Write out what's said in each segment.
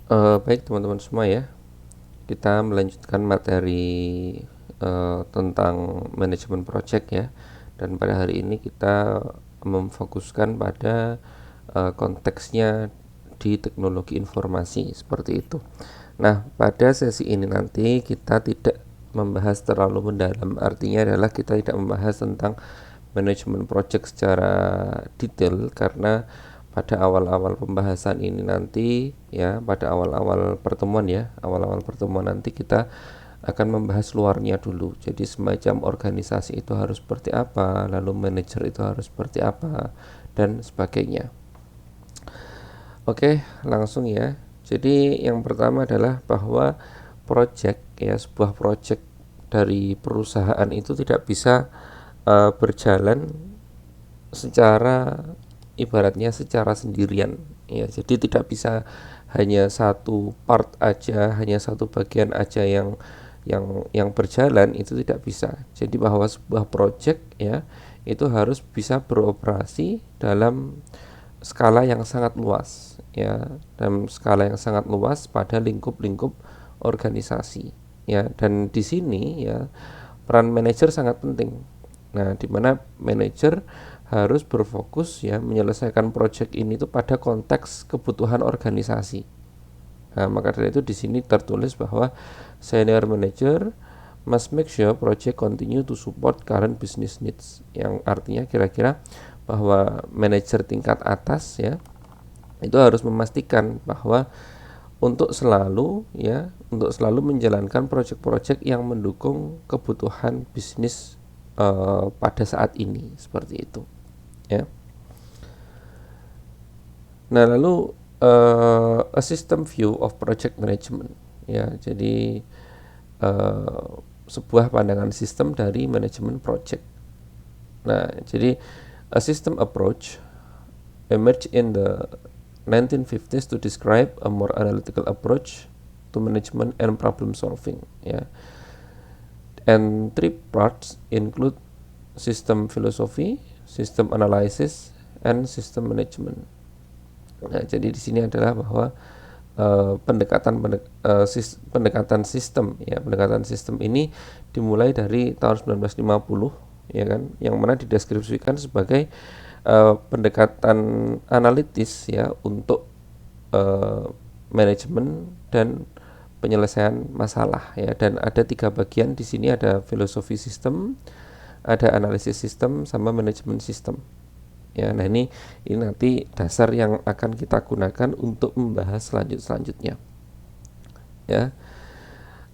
Baik teman-teman semua ya, kita melanjutkan materi tentang manajemen project ya. Dan pada hari ini kita memfokuskan pada konteksnya di teknologi informasi seperti itu. Nah, pada sesi ini nanti kita tidak membahas terlalu mendalam. Artinya adalah kita tidak membahas tentang manajemen project secara detail karena pada awal-awal pembahasan ini nanti ya, pada awal-awal pertemuan ya, awal-awal pertemuan nanti kita akan membahas luarnya dulu. Jadi semacam organisasi itu harus seperti apa, lalu manajer itu harus seperti apa dan sebagainya. Oke, langsung ya. Jadi yang pertama adalah bahwa project ya, sebuah project dari perusahaan itu tidak bisa berjalan secara ibaratnya secara sendirian ya. Jadi tidak bisa hanya satu part aja, hanya satu bagian aja yang berjalan, itu tidak bisa. Jadi bahwa sebuah project ya itu harus bisa beroperasi dalam skala yang sangat luas ya, dalam skala yang sangat luas pada lingkup-lingkup organisasi ya. Dan di sini ya peran manajer sangat penting. Nah, di mana manajer harus berfokus ya menyelesaikan project ini tuh pada konteks kebutuhan organisasi. Nah, maka dari itu di sini tertulis bahwa senior manager must make sure project continue to support current business needs. Yang artinya kira-kira bahwa manajer tingkat atas ya itu harus memastikan bahwa untuk selalu menjalankan proyek-proyek yang mendukung kebutuhan bisnis pada saat ini seperti itu ya. Nah, lalu a system view of project management ya. Jadi sebuah pandangan sistem dari manajemen project. Nah, jadi a system approach emerged in the 1950s to describe a more analytical approach to management and problem solving ya. And three parts include system philosophy, system analysis, and system management. Nah, jadi di sini adalah bahwa pendekatan sistem ini dimulai dari tahun 1950 ya kan, yang mana dideskripsikan sebagai pendekatan analitis ya untuk manajemen dan penyelesaian masalah ya. Dan ada 3 bagian di sini, ada filosofi sistem, ada analisis sistem, sama manajemen sistem ya. Nah, ini nanti dasar yang akan kita gunakan untuk membahas selanjutnya ya.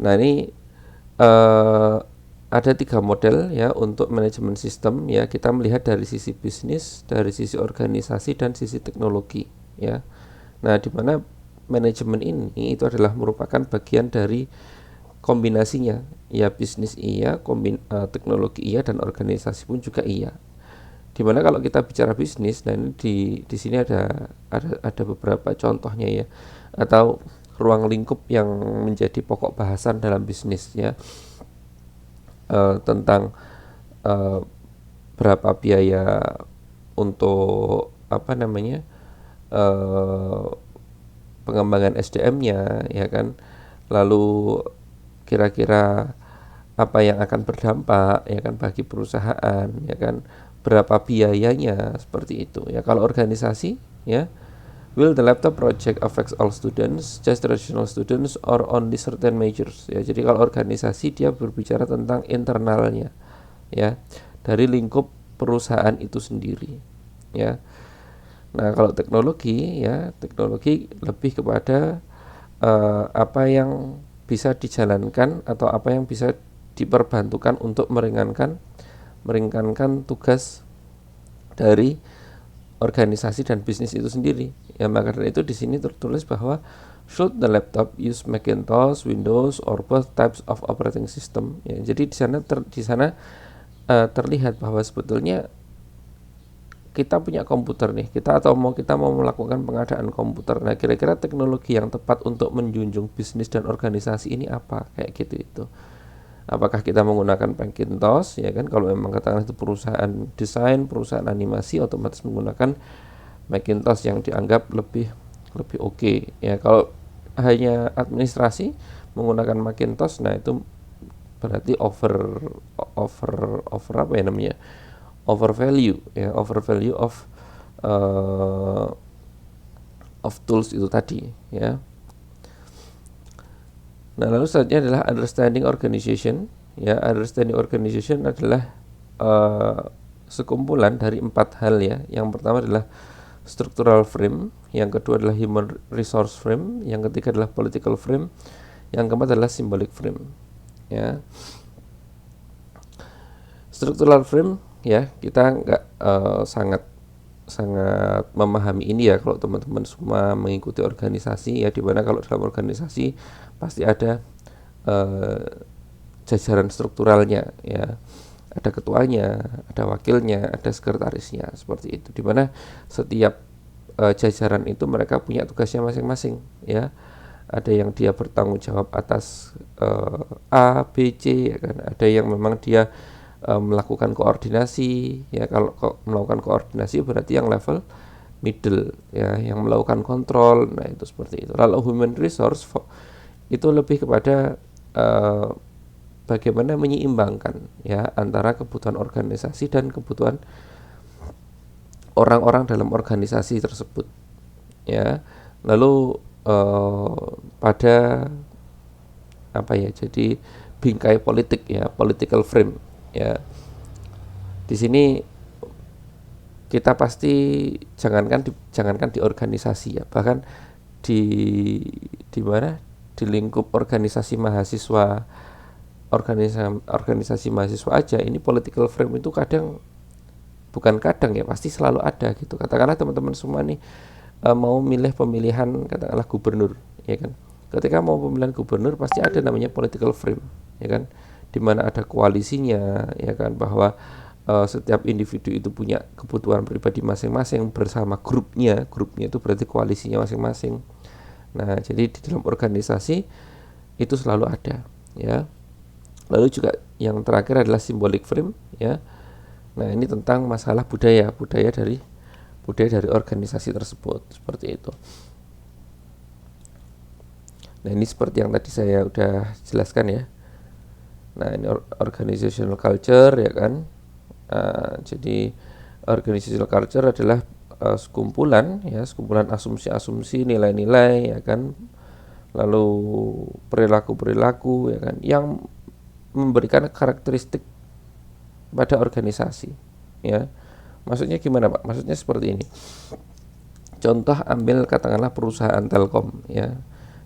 Nah, ini ada 3 model ya untuk manajemen sistem ya. Kita melihat dari sisi bisnis, dari sisi organisasi, dan sisi teknologi ya. Nah, di mana manajemen ini itu adalah merupakan bagian dari kombinasinya ya, bisnis iya, teknologi iya, dan organisasi pun juga iya. Dimana kalau kita bicara bisnis, nah ini di sini ada beberapa contohnya ya, atau ruang lingkup yang menjadi pokok bahasan dalam bisnis ya, tentang berapa biaya untuk apa namanya pengembangan SDM-nya ya kan, lalu kira-kira apa yang akan berdampak ya kan bagi perusahaan ya kan, berapa biayanya seperti itu ya. Kalau organisasi ya, will the laptop project affects all students, just traditional students, or only certain majors ya. Jadi kalau organisasi dia berbicara tentang internalnya ya, dari lingkup perusahaan itu sendiri ya. Nah, kalau teknologi ya, teknologi lebih kepada apa yang bisa dijalankan atau apa yang bisa diperbantukan untuk meringankan tugas dari organisasi dan bisnis itu sendiri. Ya, maka dari itu di sini tertulis bahwa should the laptop use Macintosh, Windows, or both types of operating system. Ya, jadi di sana terlihat bahwa sebetulnya kita punya komputer nih, kita mau melakukan pengadaan komputer. Nah, kira-kira teknologi yang tepat untuk menjunjung bisnis dan organisasi ini apa? Kayak gitu itu. Apakah kita menggunakan Macintosh ya kan? Kalau memang katakan itu perusahaan desain, perusahaan animasi, otomatis menggunakan Macintosh yang dianggap lebih oke ya. Kalau hanya administrasi menggunakan Macintosh, nah itu berarti over apa ya namanya, over value ya, over value of tools itu tadi ya. Nah, lalu selanjutnya adalah understanding organization ya. Understanding organization adalah sekumpulan dari 4 hal ya. Yang pertama adalah structural frame, yang kedua adalah human resource frame, yang ketiga adalah political frame, yang keempat adalah symbolic frame ya. Structural frame ya, kita nggak sangat memahami ini ya kalau teman-teman semua mengikuti organisasi ya, dimana kalau dalam organisasi pasti ada jajaran strukturalnya ya, ada ketuanya, ada wakilnya, ada sekretarisnya, seperti itu, dimana setiap jajaran itu mereka punya tugasnya masing-masing ya. Ada yang dia bertanggung jawab atas A, B, C ya kan. Ada yang memang dia melakukan koordinasi ya. Kalau melakukan koordinasi berarti yang level middle ya, yang melakukan kontrol. Nah, itu seperti itu. Lalu human resource itu lebih kepada bagaimana menyeimbangkan ya antara kebutuhan organisasi dan kebutuhan orang-orang dalam organisasi tersebut ya. Lalu pada apa ya, jadi bingkai politik ya, political frame ya. Di sini kita pasti jangankan di organisasi ya, bahkan di mana, di lingkup organisasi mahasiswa, organisasi mahasiswa aja, ini political frame itu bukan kadang ya, pasti selalu ada gitu. Katakanlah teman-teman semua nih mau milih pemilihan katakanlah gubernur ya kan. Ketika mau pemilihan gubernur pasti ada namanya political frame ya kan, di mana ada koalisinya ya kan, bahwa setiap individu itu punya kebutuhan pribadi masing-masing bersama grupnya itu berarti koalisinya masing-masing. Nah, jadi di dalam organisasi itu selalu ada ya. Lalu juga yang terakhir adalah symbolic frame ya. Nah, ini tentang masalah budaya dari organisasi tersebut, seperti itu. Nah, ini seperti yang tadi saya udah jelaskan ya. Nah, ini organizational culture ya kan. Jadi organizational culture adalah sekumpulan asumsi-asumsi, nilai-nilai ya kan, lalu perilaku-perilaku ya kan, yang memberikan karakteristik pada organisasi ya. Maksudnya gimana Pak? Maksudnya seperti ini. Contoh, ambil katakanlah perusahaan Telkom ya.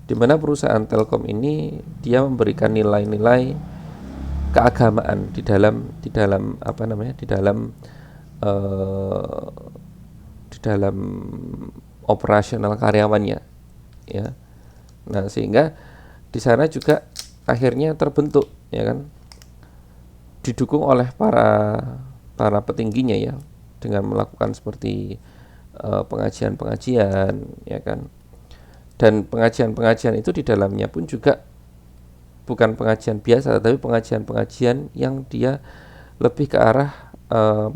Di mana perusahaan Telkom ini dia memberikan nilai-nilai keagamaan di dalam apa namanya, di dalam operasional karyawannya ya. Nah, sehingga di sana juga akhirnya terbentuk ya kan, didukung oleh para petingginya ya, dengan melakukan seperti pengajian-pengajian ya kan. Dan pengajian-pengajian itu di dalamnya pun juga bukan pengajian biasa, tapi pengajian-pengajian yang dia lebih ke arah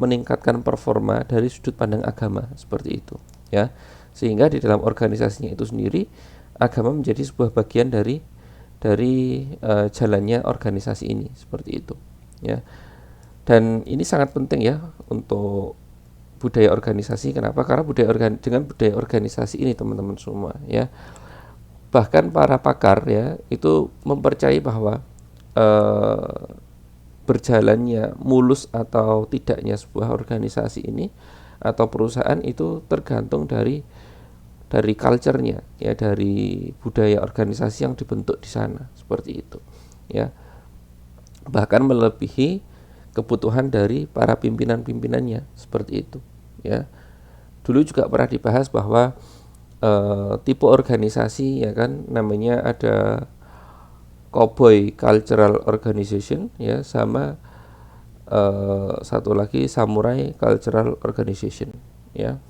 meningkatkan performa dari sudut pandang agama, seperti itu ya. Sehingga di dalam organisasinya itu sendiri, agama menjadi sebuah bagian dari jalannya organisasi ini, seperti itu ya. Dan ini sangat penting ya untuk budaya organisasi. Kenapa? Karena dengan budaya organisasi ini teman-teman semua ya, bahkan para pakar ya itu mempercayai bahwa berjalannya mulus atau tidaknya sebuah organisasi ini atau perusahaan itu tergantung dari culture-nya ya, dari budaya organisasi yang dibentuk di sana, seperti itu ya. Bahkan melebihi kebutuhan dari para pimpinan-pimpinannya, seperti itu ya. Dulu juga pernah dibahas bahwa tipe organisasi ya kan, namanya ada cowboy cultural organization ya, sama satu lagi samurai cultural organization ya.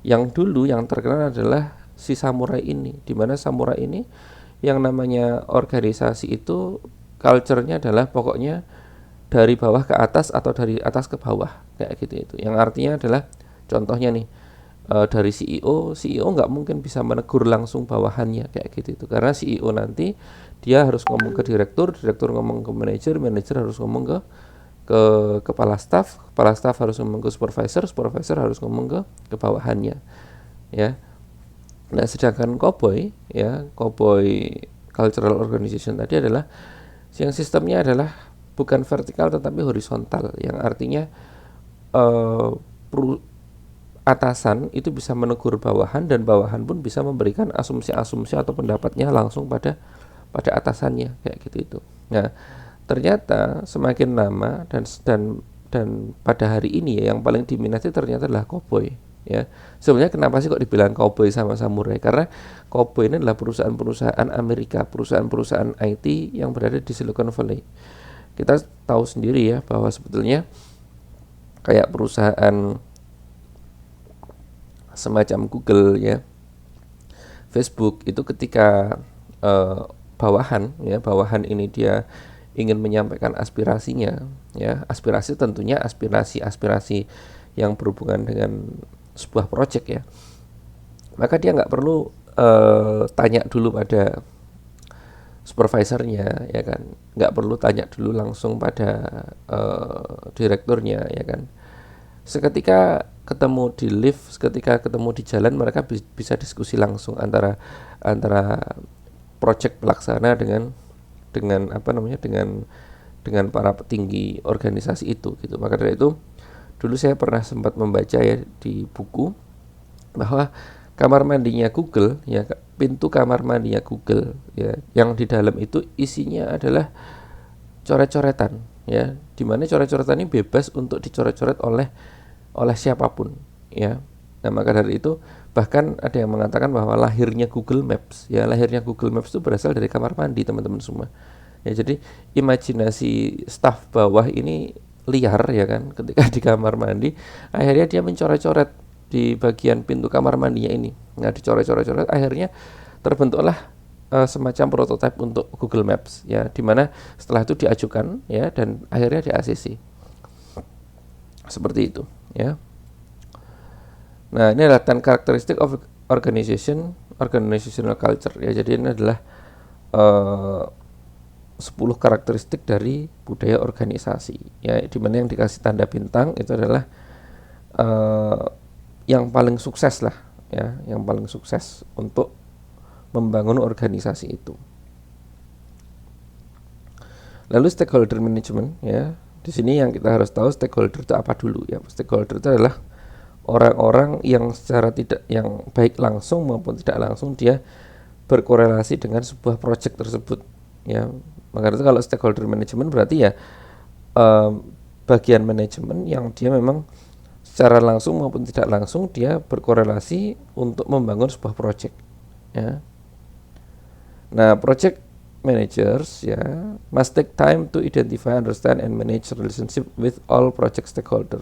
Yang dulu yang terkenal adalah si samurai ini, di mana samurai ini yang namanya organisasi itu culture-nya adalah pokoknya dari bawah ke atas atau dari atas ke bawah kayak gitu. Itu yang artinya adalah, contohnya nih, dari CEO nggak mungkin bisa menegur langsung bawahannya kayak gitu itu, karena CEO nanti dia harus ngomong ke direktur ngomong ke manajer harus ngomong ke kepala staf harus ngomong ke supervisor harus ngomong ke bawahannya, ya. Nah, sedangkan Cowboy Cultural Organization tadi adalah yang sistemnya adalah bukan vertikal tetapi horizontal, yang artinya eh, atasan itu bisa menegur bawahan dan bawahan pun bisa memberikan asumsi-asumsi atau pendapatnya langsung pada atasannya kayak gitu itu. Nah, ternyata semakin lama dan pada hari ini ya yang paling diminati ternyata adalah Cowboy, ya. Sebenarnya kenapa sih kok dibilang Cowboy sama Samurai? Karena Cowboy ini adalah perusahaan-perusahaan Amerika, perusahaan-perusahaan IT yang berada di Silicon Valley. Kita tahu sendiri ya bahwa sebetulnya kayak perusahaan semacam Google, ya, Facebook itu ketika bawahan ini dia ingin menyampaikan aspirasinya, ya, aspirasi tentunya aspirasi yang berhubungan dengan sebuah proyek, ya, maka dia nggak perlu tanya dulu pada supervisornya, ya kan, nggak perlu tanya dulu langsung pada direkturnya, ya kan. Seketika ketemu di lift, ketika ketemu di jalan, mereka bisa diskusi langsung antara proyek pelaksana dengan apa namanya dengan para petinggi organisasi itu gitu. Maka dari itu dulu saya pernah sempat membaca ya di buku bahwa kamar mandinya Google, ya, pintu kamar mandinya Google, ya, yang di dalam itu isinya adalah coret-coretan, ya, dimana coret-coretan ini bebas untuk dicoret-coret oleh siapapun, ya. Nah, maka dari itu bahkan ada yang mengatakan bahwa lahirnya Google Maps itu berasal dari kamar mandi, teman-teman semua. Ya, jadi imajinasi staf bawah ini liar, ya kan, ketika di kamar mandi akhirnya dia mencoret-coret di bagian pintu kamar mandinya ini. Nah, dicoret-coret akhirnya terbentuklah semacam prototipe untuk Google Maps, ya, dimana setelah itu diajukan, ya, dan akhirnya di ACC seperti itu, ya. Nah, ini adalah 10 karakteristik of organizational culture, ya. Jadi ini adalah 10 karakteristik dari budaya organisasi, ya, dimana yang dikasih tanda bintang itu adalah yang paling sukses lah, ya, yang paling sukses untuk membangun organisasi itu. Lalu stakeholder management, ya. Di sini yang kita harus tahu stakeholder itu apa dulu, ya. Stakeholder itu adalah orang-orang yang secara yang baik langsung maupun tidak langsung dia berkorelasi dengan sebuah proyek tersebut, ya. Maka itu kalau stakeholder management berarti ya bagian manajemen yang dia memang secara langsung maupun tidak langsung dia berkorelasi untuk membangun sebuah proyek, ya. Nah, project managers, ya, must take time to identify, understand, and manage relationship with all project stakeholder.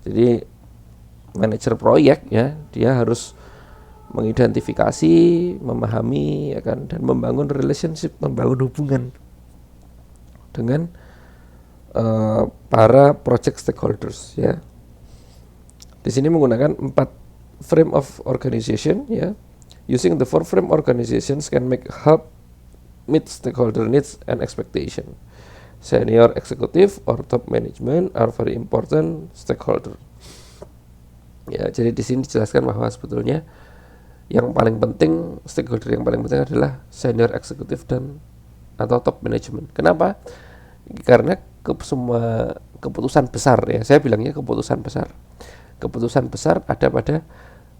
Jadi manajer proyek, ya, dia harus mengidentifikasi, memahami, ya kan, dan membangun relationship, membangun hubungan dengan para project stakeholders, ya. Di sini menggunakan 4 frame of organization, ya. Using the 4 frame organizations can help meet stakeholder needs and expectation. Senior executive or top management are very important stakeholder. Ya, jadi di sini dijelaskan bahwa sebetulnya yang paling penting, stakeholder yang paling penting adalah senior executive dan atau top management. Kenapa? Karena semua keputusan besar, ya, saya bilangnya keputusan besar ada pada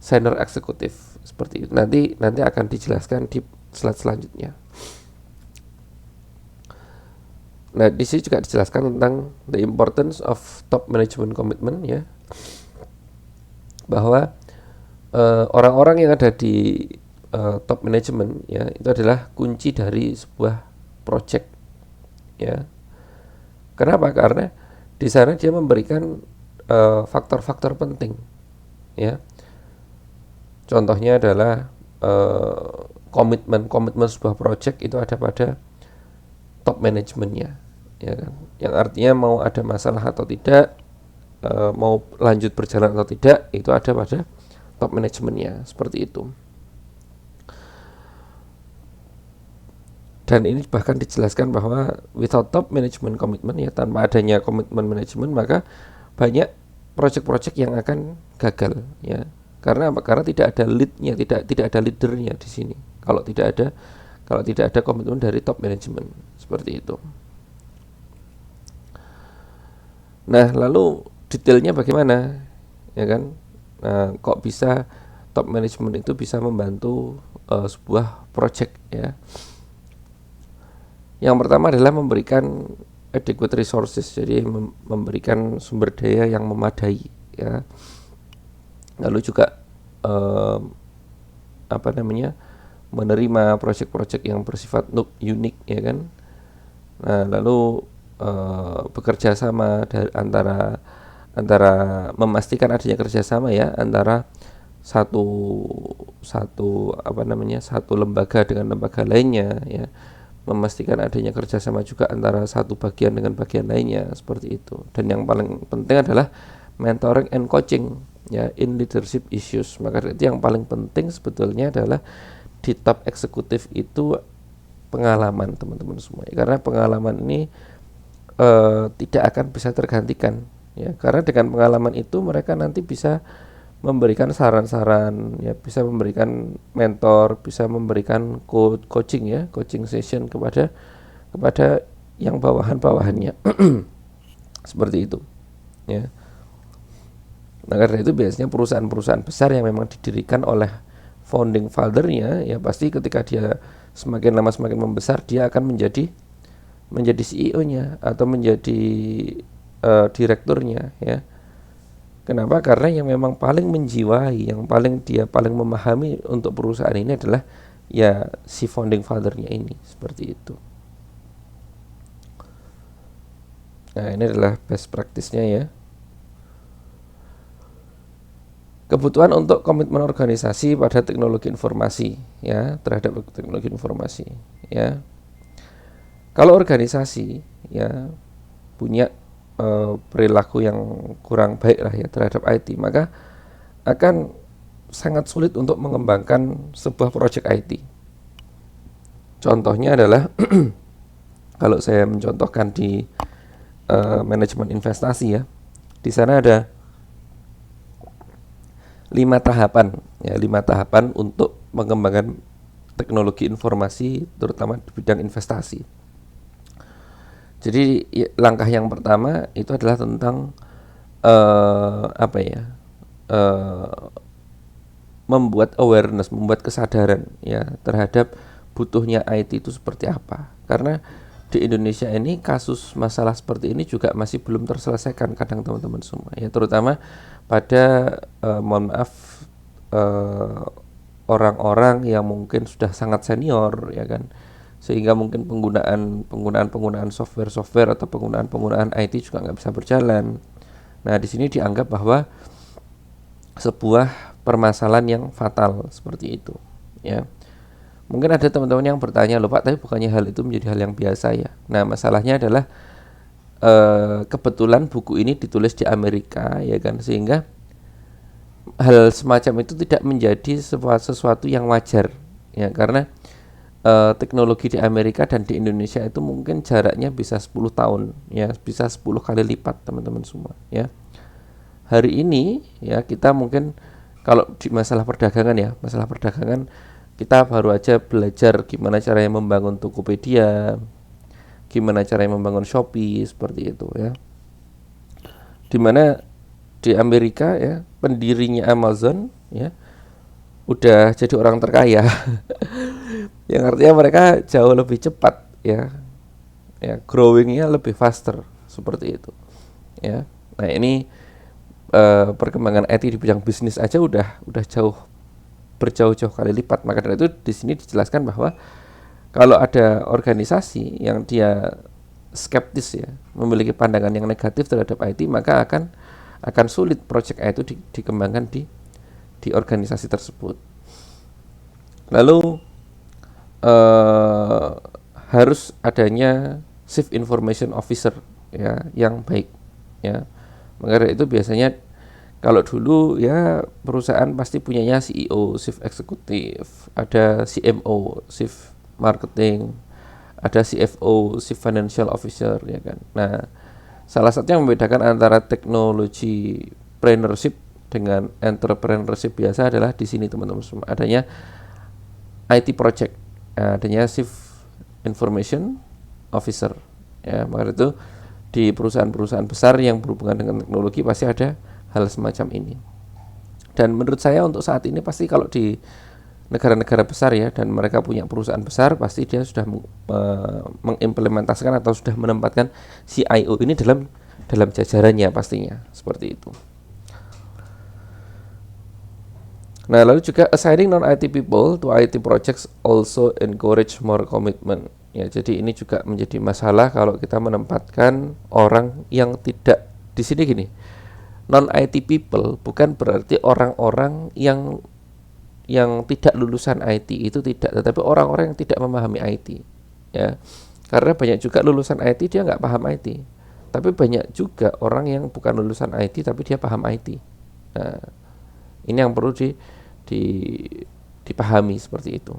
senior eksekutif seperti itu. Nanti akan dijelaskan di slide selanjutnya. Nah, di sini juga dijelaskan tentang the importance of top management commitment, ya, bahwa orang-orang yang ada di top management, ya, itu adalah kunci dari sebuah project, ya. Kenapa? Karena di sana dia memberikan faktor-faktor penting, ya. Contohnya adalah komitmen sebuah project itu ada pada top manajemennya, ya kan? Yang artinya mau ada masalah atau tidak, mau lanjut berjalan atau tidak, itu ada pada top manajemennya, seperti itu. Dan ini bahkan dijelaskan bahwa without top management commitment, ya tanpa adanya komitmen manajemen, maka banyak project-project yang akan gagal, ya. Karena apa? Karena tidak ada lead-nya, tidak ada leadernya di sini. Kalau tidak ada komitmen dari top management, seperti itu. Nah, lalu detailnya bagaimana? Ya kan? Nah, kok bisa top management itu bisa membantu sebuah project, ya. Yang pertama adalah memberikan adequate resources, jadi memberikan sumber daya yang memadai, ya. Lalu juga menerima project-project yang bersifat unik, ya kan. Nah, lalu bekerja sama antara memastikan adanya kerjasama, ya, antara satu lembaga dengan lembaga lainnya, ya. Memastikan adanya kerjasama juga antara satu bagian dengan bagian lainnya, seperti itu. Dan yang paling penting adalah mentoring and coaching, ya, in leadership issues. Maka itu yang paling penting sebetulnya adalah di top eksekutif itu pengalaman, teman-teman semua, ya. Karena pengalaman ini tidak akan bisa tergantikan, ya. Karena dengan pengalaman itu mereka nanti bisa memberikan saran-saran, ya, bisa memberikan mentor, bisa memberikan coaching, ya, coaching session kepada yang bawahannya seperti itu, ya. Nah, karena itu biasanya perusahaan-perusahaan besar yang memang didirikan oleh founding father-nya, ya, pasti ketika dia semakin lama semakin membesar, dia akan menjadi CEO-nya atau menjadi direkturnya, ya. Kenapa? Karena yang memang paling menjiwai, yang paling memahami untuk perusahaan ini adalah, ya, si founding father-nya ini, seperti itu. Nah, ini adalah best practice-nya, ya. Kebutuhan untuk komitmen organisasi pada teknologi informasi, ya, terhadap teknologi informasi, ya. Kalau organisasi, ya, punya perilaku yang kurang baik lah, ya, terhadap IT, maka akan sangat sulit untuk mengembangkan sebuah proyek IT. Contohnya adalah kalau saya mencontohkan di manajemen investasi, ya, di sana ada 5 tahapan untuk mengembangkan teknologi informasi, terutama di bidang investasi. Jadi langkah yang pertama itu adalah tentang membuat awareness, membuat kesadaran, ya, terhadap butuhnya IT itu seperti apa. Karena di Indonesia ini kasus masalah seperti ini juga masih belum terselesaikan kadang, teman-teman semua, ya, terutama pada orang-orang yang mungkin sudah sangat senior, ya kan, sehingga mungkin penggunaan software atau penggunaan IT juga nggak bisa berjalan. Nah, di sini dianggap bahwa sebuah permasalahan yang fatal seperti itu, ya. Mungkin ada teman-teman yang bertanya, loh Pak, tapi bukannya hal itu menjadi hal yang biasa, ya. Nah, masalahnya adalah kebetulan buku ini ditulis di Amerika, ya kan, sehingga hal semacam itu tidak menjadi sesuatu yang wajar, ya, karena teknologi di Amerika dan di Indonesia itu mungkin jaraknya bisa 10 tahun, ya, bisa 10 kali lipat, teman-teman semua, ya. Hari ini, ya, kita mungkin kalau di masalah perdagangan kita baru aja belajar gimana caranya membangun Tokopedia, gimana caranya membangun Shopee, seperti itu, ya. Dimana di Amerika, ya, pendirinya Amazon, ya, udah jadi orang terkaya yang artinya mereka jauh lebih cepat, ya, growingnya lebih faster, seperti itu, ya. Nah, ini perkembangan IT di bidang bisnis aja udah berjauh-jauh kali lipat. Maka dari itu di sini dijelaskan bahwa kalau ada organisasi yang dia skeptis, ya, memiliki pandangan yang negatif terhadap IT, maka akan sulit proyek itu dikembangkan di organisasi tersebut. Lalu harus adanya Chief Information Officer, ya, yang baik, ya. Maka dari itu biasanya Kalau dulu ya perusahaan pasti punyanya CEO, Chief Executive, ada CMO, Chief Marketing, ada CFO, Chief Financial Officer, ya kan. Nah, salah satu yang membedakan antara teknologi entrepreneurship dengan entrepreneurship biasa adalah di sini teman-teman semua. Adanya IT project, adanya Chief Information Officer. Ya, maka itu di perusahaan-perusahaan besar yang berhubungan dengan teknologi pasti ada hal semacam ini. Dan menurut saya untuk saat ini pasti kalau di negara-negara besar ya, dan mereka punya perusahaan besar, pasti dia sudah mengimplementasikan atau sudah menempatkan CIO ini dalam jajarannya pastinya, seperti itu. Nah, lalu juga assigning non-IT people to IT projects also encourage more commitment. Ya, jadi ini juga menjadi masalah kalau kita menempatkan orang yang tidak, di sini gini, non-IT people bukan berarti orang-orang yang tidak lulusan IT, itu tidak, tetapi orang-orang yang tidak memahami IT, ya. Karena banyak juga lulusan IT dia nggak paham IT, tapi banyak juga orang yang bukan lulusan IT tapi dia paham IT. Nah, ini yang perlu dipahami seperti itu.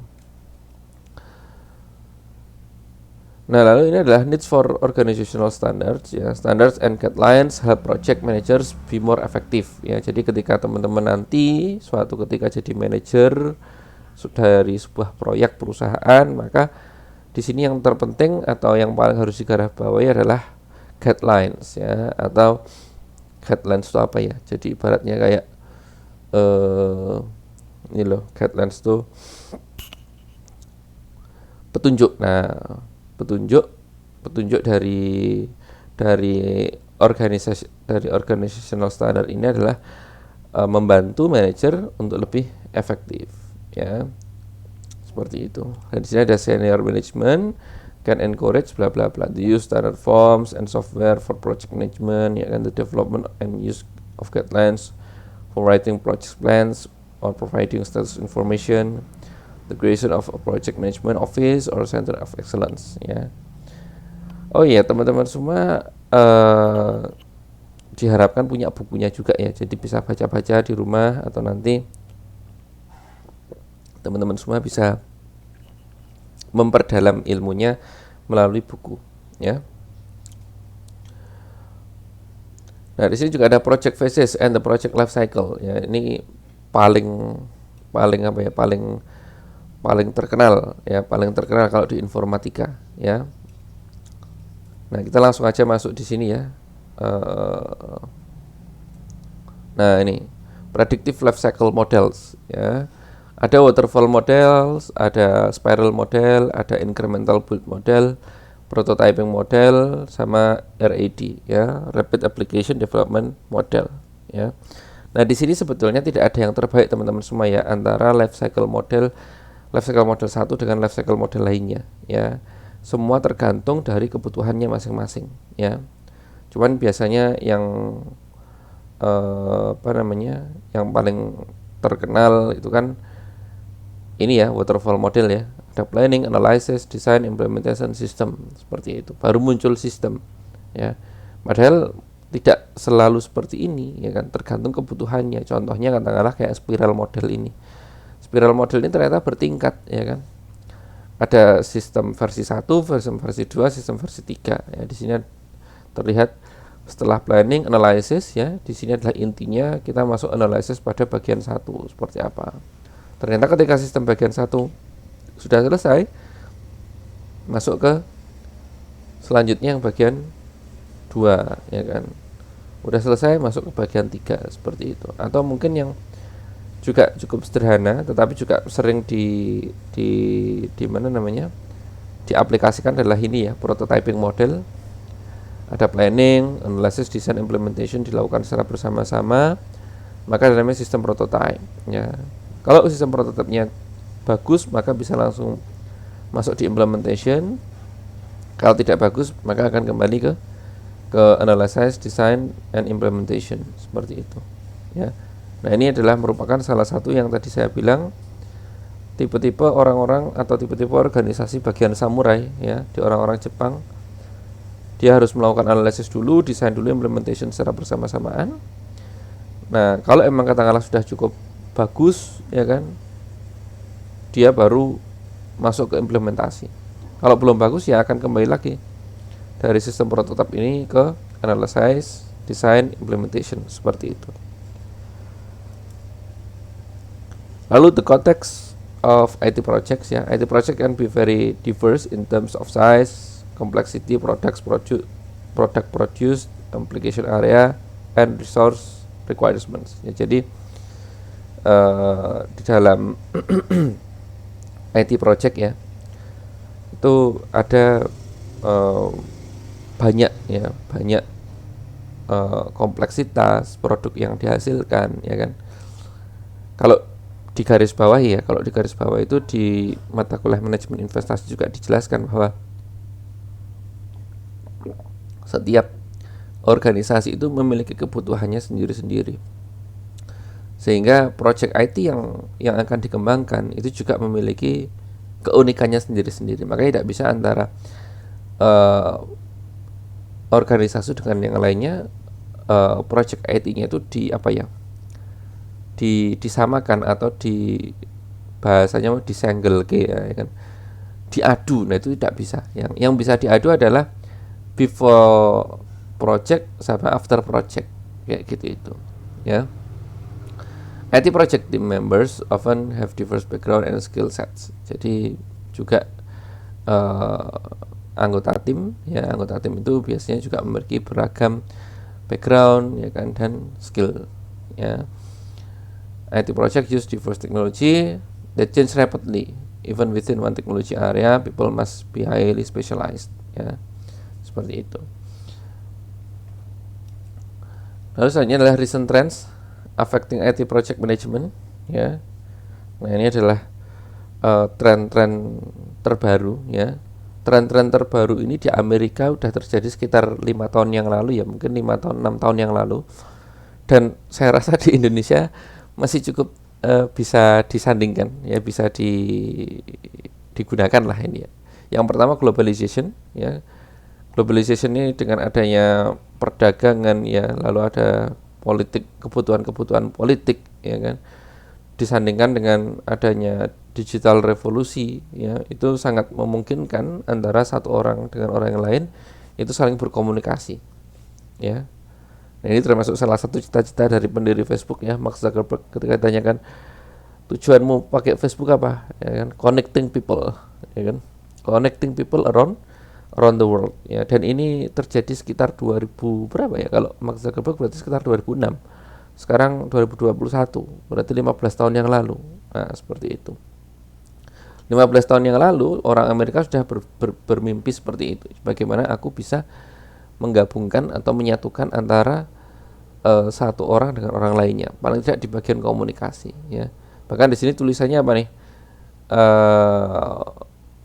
Nah, lalu ini adalah needs for organizational standards, ya. Standards and guidelines help project managers be more effective, ya. Jadi ketika teman-teman nanti suatu ketika jadi manajer dari sebuah proyek perusahaan, maka di sini yang terpenting atau yang paling harus digarisbawahi adalah guidelines, ya. Atau guidelines itu apa ya? Jadi ibaratnya kayak ini loh, guidelines itu petunjuk. Nah, petunjuk dari organizational standard ini adalah membantu manajer untuk lebih efektif, ya, seperti itu. Dan di sini ada senior management can encourage bla bla bla the use standard forms and software for project management, ya kan, the development and use of guidelines for writing project plans or providing status information, the creation of a project management office or center of excellence, ya. Oh iya, teman-teman semua diharapkan punya bukunya juga ya, jadi bisa baca-baca di rumah atau nanti teman-teman semua bisa memperdalam ilmunya melalui buku, ya. Nah, di sini juga ada project phases and the project life cycle, ya. Ini paling terkenal ya, paling terkenal kalau di informatika, ya. Nah, kita langsung aja masuk di sini ya. Nah, ini predictive life cycle models, ya. Ada waterfall models, ada spiral model, ada incremental build model, prototyping model, sama RAD, ya, rapid application development model, ya. Nah, di sini sebetulnya tidak ada yang terbaik teman-teman semua ya, antara life cycle model 1 dengan life cycle model lainnya, ya. Semua tergantung dari kebutuhannya masing-masing, ya. Cuman biasanya yang yang paling terkenal itu kan ini ya, waterfall model ya. Ada planning, analysis, design, implementation, system, seperti itu. Baru muncul sistem, ya. Padahal tidak selalu seperti ini, ya kan, tergantung kebutuhannya. Contohnya katakanlah kayak spiral model ini. Spiral model ini ternyata bertingkat, ya kan. Ada sistem versi 1, versi 2, sistem versi 3, ya. Di sini terlihat setelah planning, analysis, ya. Di sini adalah intinya kita masuk analysis pada bagian 1 seperti apa. Ternyata ketika sistem bagian 1 sudah selesai, masuk ke selanjutnya yang bagian 2, ya kan. Udah selesai, masuk ke bagian 3, seperti itu. Atau mungkin yang juga cukup sederhana tetapi juga sering diaplikasikan adalah ini ya, prototyping model. Ada planning, analysis, design, implementation dilakukan secara bersama-sama, maka namanya sistem prototype, ya. Kalau sistem prototipenya bagus, maka bisa langsung masuk di implementation. Kalau tidak bagus, maka akan kembali ke analysis, design, and implementation, seperti itu, ya. Nah, ini adalah merupakan salah satu yang tadi saya bilang tipe-tipe orang-orang atau tipe-tipe organisasi bagian samurai, ya, di orang-orang Jepang. Dia harus melakukan analisis dulu, desain dulu, implementation secara bersama-samaan. Nah, kalau emang katakanlah sudah cukup bagus, ya kan, dia baru masuk ke implementasi. Kalau belum bagus, ya akan kembali lagi dari sistem prototipe ini ke analysis, design, implementation, seperti itu. Lalu the context of IT projects, ya, IT project can be very diverse in terms of size, complexity, product produced, application area, and resource requirements. Ya, jadi di dalam IT project, ya, itu ada banyak kompleksitas produk yang dihasilkan, ya kan. Kalau di garis bawah itu di mata kuliah manajemen investasi juga dijelaskan bahwa setiap organisasi itu memiliki kebutuhannya sendiri-sendiri, sehingga project IT yang akan dikembangkan itu juga memiliki keunikannya sendiri-sendiri. Makanya tidak bisa antara organisasi dengan yang lainnya, project IT-nya itu disamakan atau bahasanya disenggel ya kan, diadu. Nah, itu tidak bisa. Yang bisa diadu adalah before project sama after project, kayak gitu itu, ya. IT project team members often have diverse background and skill sets. Jadi juga anggota tim itu biasanya juga memiliki beragam background, ya kan, dan skill, ya. IT project use diverse technology that change rapidly. Even within one technology area, people must be highly specialized, ya. Seperti itu. Lalu selanjutnya adalah recent trends affecting IT project management, ya. Nah, ini adalah tren-tren terbaru, ya. Tren-tren terbaru ini di Amerika udah terjadi sekitar 5 tahun yang lalu, ya, mungkin 5 tahun 6 tahun yang lalu. Dan saya rasa di Indonesia masih cukup bisa disandingkan, ya, bisa digunakan lah ini, ya. Yang pertama globalization, ya. Globalization ini dengan adanya perdagangan, ya, lalu ada politik, kebutuhan politik, ya kan, disandingkan dengan adanya digital revolusi, ya, itu sangat memungkinkan antara satu orang dengan orang yang lain itu saling berkomunikasi, ya. Nah, ini termasuk salah satu cita-cita dari pendiri Facebook, ya, Mark Zuckerberg, ketika ditanyakan tujuanmu pakai Facebook apa, ya kan, connecting people, ya kan, connecting people around the world, ya. Dan ini terjadi sekitar 2000 berapa ya, kalau Mark Zuckerberg berarti sekitar 2006, sekarang 2021, berarti 15 tahun yang lalu. Nah, seperti itu. 15 tahun yang lalu orang Amerika sudah bermimpi seperti itu, bagaimana aku bisa menggabungkan atau menyatukan antara satu orang dengan orang lainnya, paling tidak di bagian komunikasi, ya. Bahkan di sini tulisannya apa nih?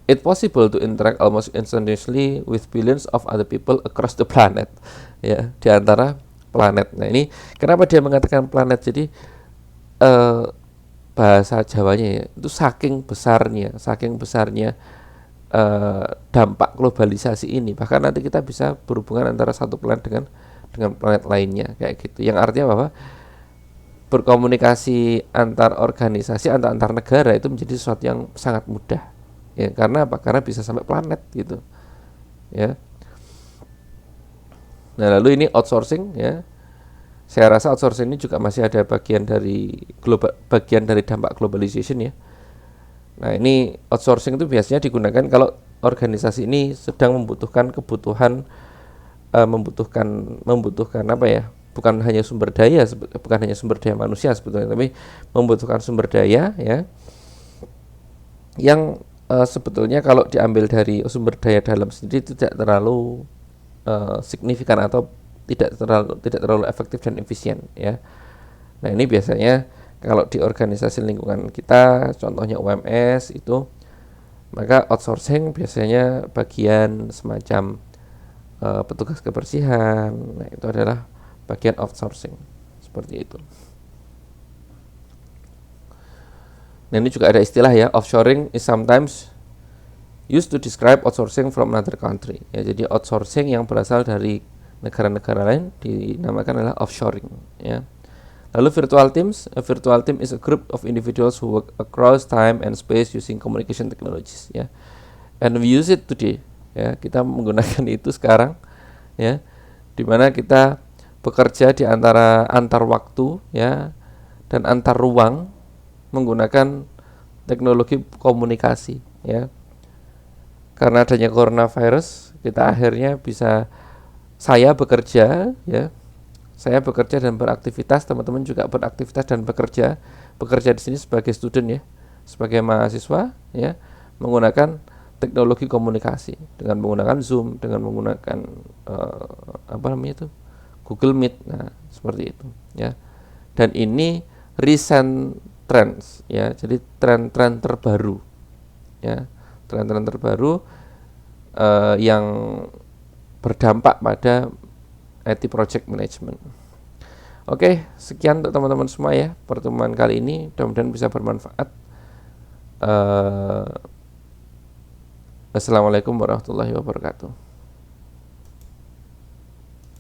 It's possible to interact almost instantaneously with billions of other people across the planet, ya, di antara planet. Nah, ini kenapa dia mengatakan planet? Jadi bahasa Jawanya, ya, itu saking besarnya dampak globalisasi ini, bahkan nanti kita bisa berhubungan antara satu planet dengan planet lainnya, kayak gitu. Yang artinya bahwa berkomunikasi antar organisasi, antar negara itu menjadi sesuatu yang sangat mudah, ya. Karena apa? Karena bisa sampai planet, gitu, ya. Nah, lalu ini outsourcing, ya. Saya rasa outsourcing ini juga masih ada bagian dari dampak globalization, ya. Nah, ini outsourcing itu biasanya digunakan kalau organisasi ini sedang membutuhkan apa ya? Bukan hanya sumber daya manusia sebetulnya, tapi membutuhkan sumber daya, ya, yang sebetulnya kalau diambil dari sumber daya dalam sendiri itu tidak terlalu signifikan atau tidak terlalu efektif dan efisien, ya. Nah, ini biasanya kalau di organisasi lingkungan kita, contohnya UMS itu, maka outsourcing biasanya bagian semacam petugas kebersihan. Nah, itu adalah bagian outsourcing, seperti itu. Nah, ini juga ada istilah, ya, offshoring is sometimes used to describe outsourcing from another country, ya. Jadi outsourcing yang berasal dari negara-negara lain dinamakan adalah offshoring, ya. Lalu virtual team is a group of individuals who work across time and space using communication technologies, ya. And we use it today, ya. Kita menggunakan itu sekarang, ya. Di mana kita bekerja di antar waktu, ya, dan antar ruang menggunakan teknologi komunikasi, ya. Karena adanya coronavirus, kita akhirnya bisa, saya bekerja, ya. Saya bekerja dan beraktivitas, teman-teman juga beraktivitas dan bekerja. Bekerja di sini sebagai student, ya, sebagai mahasiswa, ya, menggunakan teknologi komunikasi dengan menggunakan Zoom, dengan menggunakan Google Meet. Nah, seperti itu, ya. Dan ini recent trends, ya. Jadi tren-tren terbaru, ya. Tren-tren terbaru yang berdampak pada IT project management. Oke, sekian untuk teman-teman semua, ya, pertemuan kali ini. Mudah-mudahan bisa bermanfaat. Assalamualaikum warahmatullahi wabarakatuh.